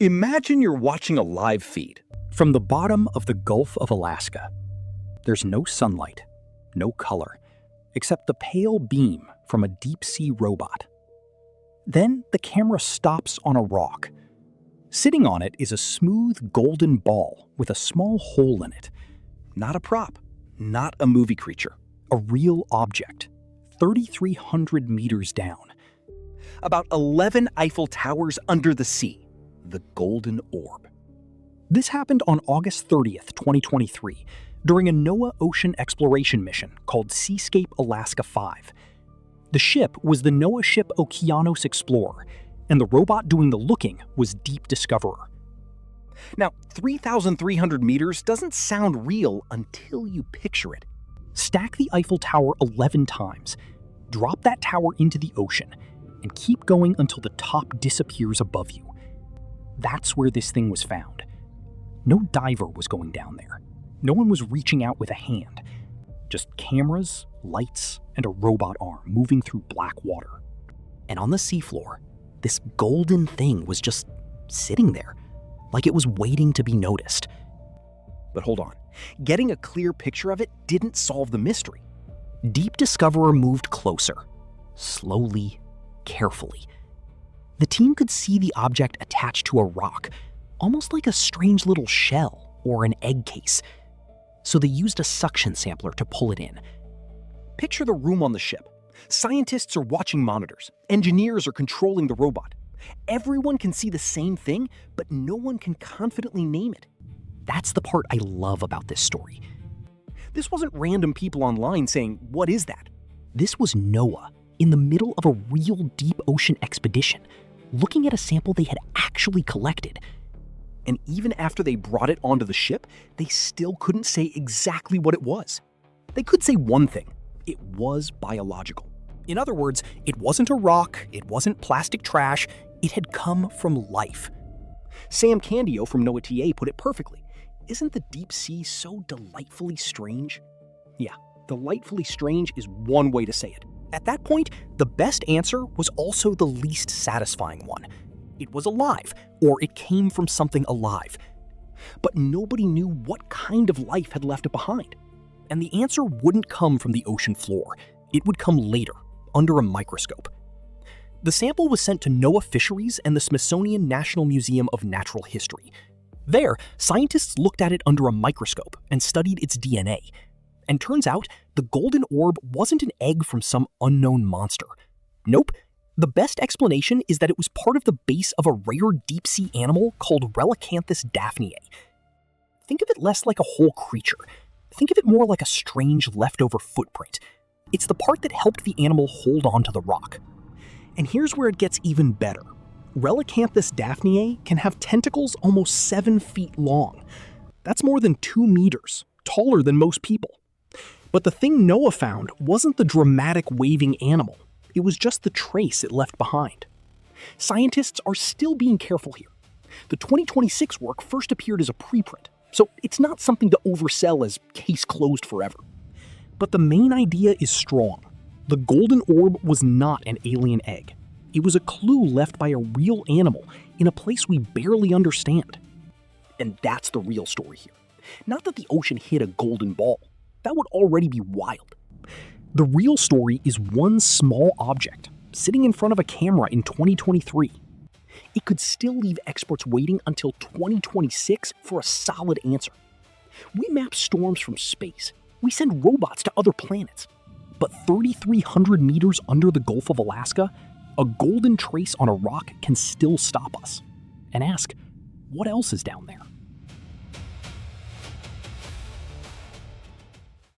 Imagine you're watching a live feed from the bottom of the Gulf of Alaska. There's no sunlight, no color, except the pale beam from a deep-sea robot. Then the camera stops on a rock. Sitting on it is a smooth golden ball with a small hole in it. Not a prop, not a movie creature, a real object, 3,300 meters down. About 11 Eiffel Towers under the sea, the golden orb. This happened on August 30th, 2023, during a NOAA Ocean Exploration mission called Seascape Alaska 5. The ship was the NOAA Ship Okeanos Explorer, and the robot doing the looking was Deep Discoverer. Now, 3,300 meters doesn't sound real until you picture it. Stack the Eiffel Tower 11 times, drop that tower into the ocean, and keep going until the top disappears above you. That's where this thing was found. No diver was going down there. No one was reaching out with a hand. Just cameras, lights, and a robot arm moving through black water. And on the seafloor, this golden thing was just sitting there, like it was waiting to be noticed. But hold on, getting a clear picture of it didn't solve the mystery. Deep Discoverer moved closer, slowly, carefully. The team could see the object attached to a rock, almost like a strange little shell or an egg case. So they used a suction sampler to pull it in. Picture the room on the ship. Scientists are watching monitors. Engineers are controlling the robot. Everyone can see the same thing, but no one can confidently name it. That's the part I love about this story. This wasn't random people online saying, "What is that?" This was NOAA, in the middle of a real deep ocean expedition, looking at a sample they had actually collected. And even after they brought it onto the ship, they still couldn't say exactly what it was. They could say one thing: it was biological. In other words, it wasn't a rock, it wasn't plastic trash, it had come from life. Sam Candio from NOAA TA put it perfectly. Isn't the deep sea so delightfully strange? Yeah, delightfully strange is one way to say it. At that point, the best answer was also the least satisfying one. It was alive, or it came from something alive. But nobody knew what kind of life had left it behind. And the answer wouldn't come from the ocean floor. It would come later, under a microscope. The sample was sent to NOAA Fisheries and the Smithsonian National Museum of Natural History. There, scientists looked at it under a microscope and studied its DNA. And turns out, the golden orb wasn't an egg from some unknown monster. Nope. The best explanation is that it was part of the base of a rare deep-sea animal called Relicanthus daphneae. Think of it less like a whole creature. Think of it more like a strange leftover footprint. It's the part that helped the animal hold on to the rock. And here's where it gets even better. Relicanthus daphneae can have tentacles almost 7 feet long. That's more than 2 meters, taller than most people. But the thing NOAA found wasn't the dramatic waving animal. It was just the trace it left behind. Scientists are still being careful here. The 2026 work first appeared as a preprint, so it's not something to oversell as case closed forever. But the main idea is strong. The golden orb was not an alien egg. It was a clue left by a real animal in a place we barely understand. And that's the real story here. Not that the ocean hit a golden ball. That would already be wild. The real story is one small object sitting in front of a camera in 2023. It could still leave experts waiting until 2026 for a solid answer. We map storms from space. We send robots to other planets. But 3,300 meters under the Gulf of Alaska, a golden trace on a rock can still stop us. And ask, what else is down there?